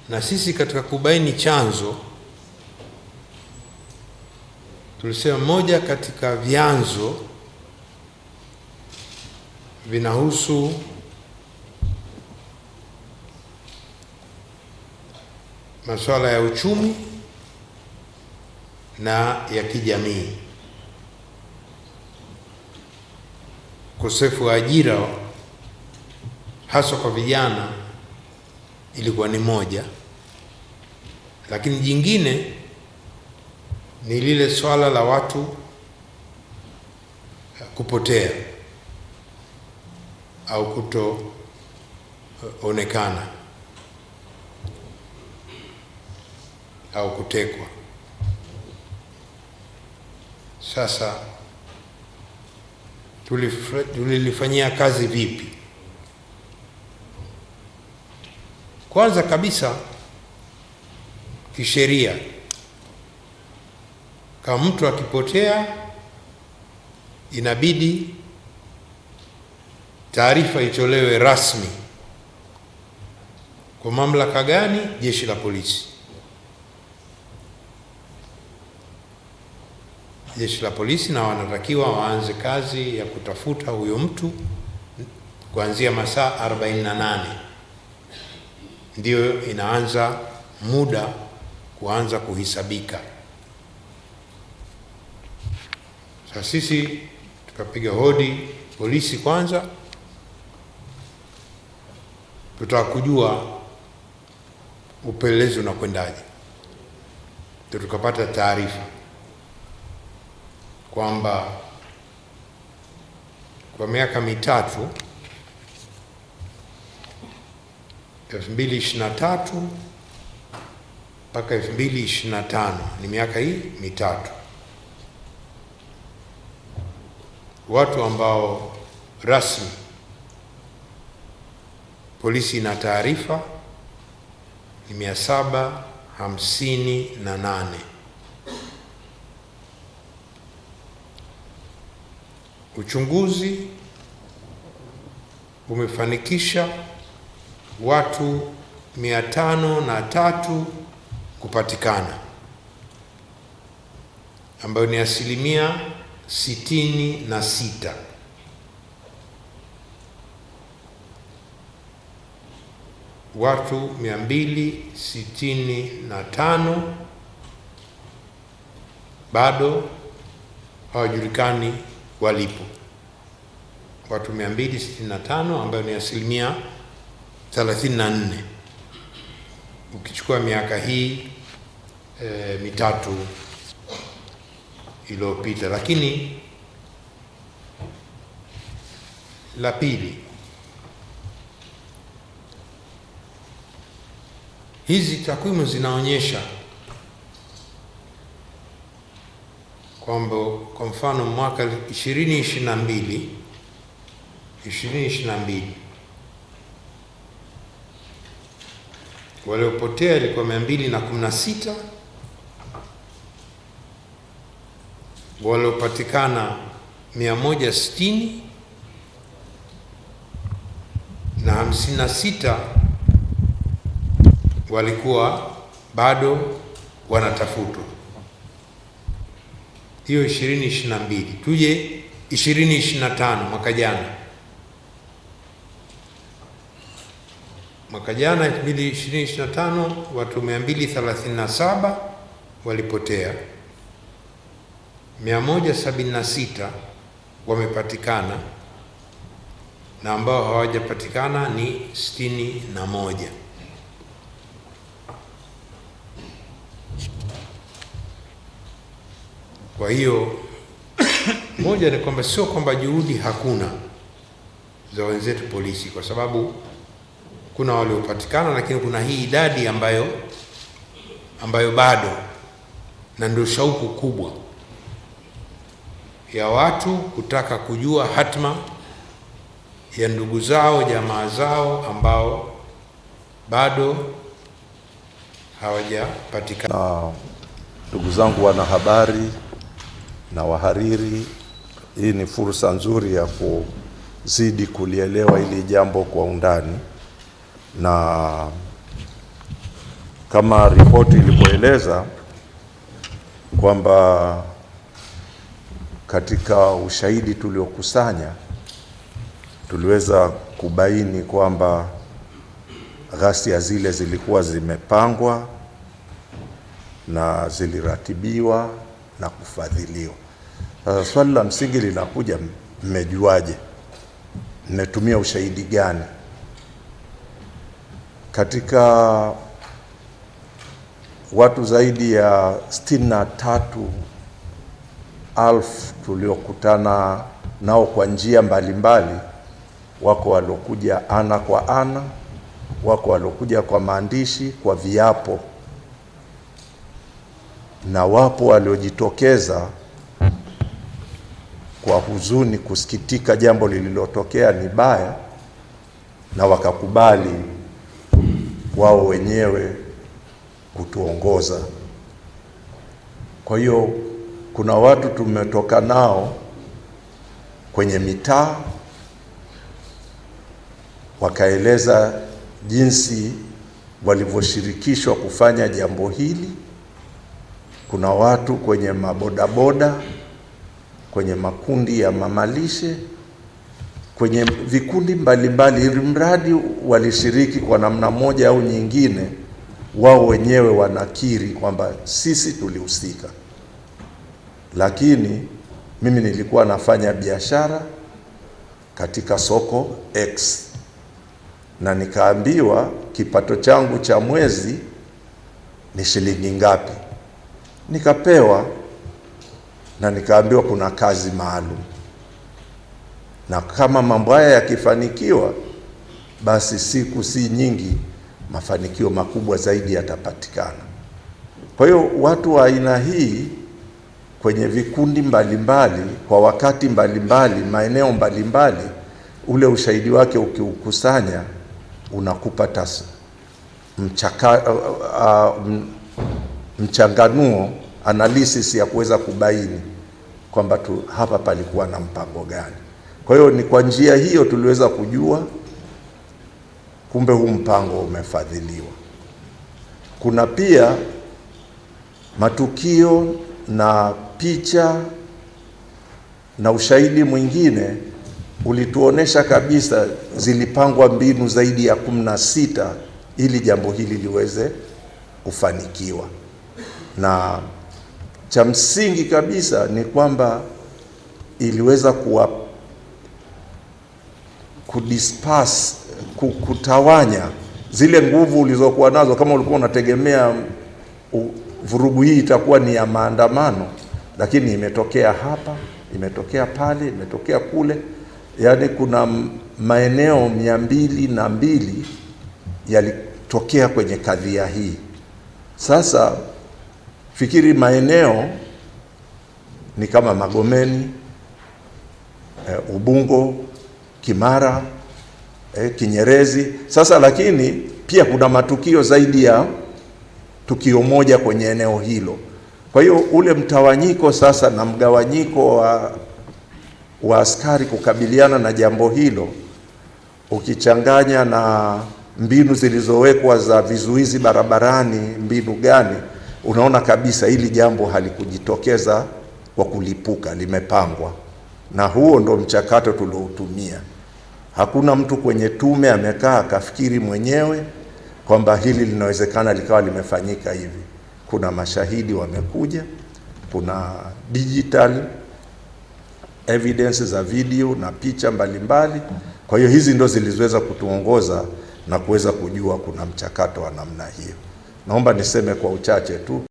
Na sisi katika kubaini chanzo tulisema moja katika vyanzo vinahusu masuala ya uchumi na ya kijamii. Ukosefu wa ajira hasa kwa vijana ilikuwa ni moja, lakini jingine ni lile swala la watu kupotea au kutoonekana au kutekwa. Sasa tulilifanyia kazi vipi? Kwanza kabisa, kisheria, kama mtu akipotea inabidi taarifa itolewe rasmi. Kwa mamlaka gani? Jeshi la polisi. Jeshi la polisi na wanatakiwa waanze kazi ya kutafuta huyo mtu kuanzia masaa 48 ndio inaanza muda kuanza kuhisabika. Sasa sisi tukapiga hodi polisi kwanza, tutaka kujua upelelezi unakwendaje. Tukapata taarifa kwamba kwa miaka mitatu 2023 mpaka 2025, ni miaka hii mitatu, watu ambao rasmi polisi ina taarifa ni 758. Uchunguzi umefanikisha watu 503 kupatikana, ambayo ni 66%. Watu 265 bado hawajulikani walipo. Watu 265 ambayo ni 34%, ukichukua miaka hii mitatu iliyopita. Lakini la pili, hizi takwimu zinaonyesha kwamba kwa mfano mwaka 2022 waliopotea ilikuwa 216, waliopatikana 160 na 56 walikuwa bado wanatafutwa. Hiyo 2022. Tuje 2025, mwaka jana. Mwaka jana 2025 watu 237 walipotea, 176 wamepatikana na ambao hawajapatikana ni 61. Kwa hiyo moja ni kwamba sio kwamba juhudi hakuna za wenzetu polisi, kwa sababu kuna waliopatikana, lakini kuna hii idadi ambayo bado, na ndio shauku kubwa ya watu kutaka kujua hatma ya ndugu zao, jamaa zao ambao bado hawajapatikana. Ndugu zangu wanahabari na wahariri, hii ni fursa nzuri ya kuzidi kulielewa hili jambo kwa undani, na kama ripoti ilivyoeleza kwamba katika ushahidi tuliokusanya tuliweza kubaini kwamba ghasia zile zilikuwa zimepangwa na ziliratibiwa na kufadhiliwa. Sasa swali la msingi linakuja, mmejuaje? Mmetumia ushahidi gani? Katika watu zaidi ya 63,000 tuliokutana nao kwa njia mbalimbali, wako waliokuja ana kwa ana, wako waliokuja kwa maandishi, kwa viapo, na wapo waliojitokeza kwa huzuni, kusikitika jambo lililotokea ni baya, na wakakubali wao wenyewe kutuongoza. Kwa hiyo kuna watu tumetoka nao kwenye mitaa, wakaeleza jinsi walivyoshirikishwa kufanya jambo hili. Kuna watu kwenye mabodaboda, kwenye makundi ya mamalishe, kwenye vikundi mbalimbali, ili mradi walishiriki kwa namna moja au nyingine, wao wenyewe wanakiri kwamba sisi tulihusika. Lakini mimi nilikuwa nafanya biashara katika soko X, na nikaambiwa kipato changu cha mwezi ni shilingi ngapi. Nikapewa na nikaambiwa kuna kazi maalum, na kama mambo haya yakifanikiwa, basi siku si nyingi mafanikio makubwa zaidi yatapatikana. Kwa hiyo watu wa aina hii kwenye vikundi mbalimbali, kwa wakati mbalimbali, maeneo mbalimbali, ule ushahidi wake ukiukusanya unakupa mchanganuo, analysis ya kuweza kubaini kwamba hapa palikuwa na mpango gani. Kwa hiyo ni kwa njia hiyo tuliweza kujua kumbe huu mpango umefadhiliwa. Kuna pia matukio na picha na ushahidi mwingine ulituonesha kabisa zilipangwa mbinu zaidi ya 16 ili jambo hili liweze kufanikiwa. Na cha msingi kabisa ni kwamba iliweza kutawanya zile nguvu ulizokuwa nazo. Kama ulikuwa unategemea vurugu hii itakuwa ni ya maandamano, lakini imetokea hapa, imetokea pale, imetokea kule. Yaani kuna maeneo 202 yalitokea kwenye kadhia hii. Sasa fikiri maeneo ni kama Magomeni, Ubungo, Kimara, Kinyerezi. Sasa lakini pia kuna matukio zaidi ya tukio moja kwenye eneo hilo. Kwa hiyo ule mtawanyiko sasa na mgawanyiko wa askari kukabiliana na jambo hilo, ukichanganya na mbinu zilizowekwa za vizuizi barabarani, mbinu gani, unaona kabisa hili jambo halikujitokeza kwa kulipuka, limepangwa. Na huo ndo mchakato tulioutumia. Hakuna mtu kwenye tume amekaa akafikiri mwenyewe kwamba hili linawezekana likawa limefanyika hivi. Kuna mashahidi wamekuja, kuna digital evidence za video na picha mbalimbali. Kwa hiyo hizi ndo ziliweza kutuongoza na kuweza kujua kuna mchakato wa namna hiyo. Naomba niseme kwa uchache tu.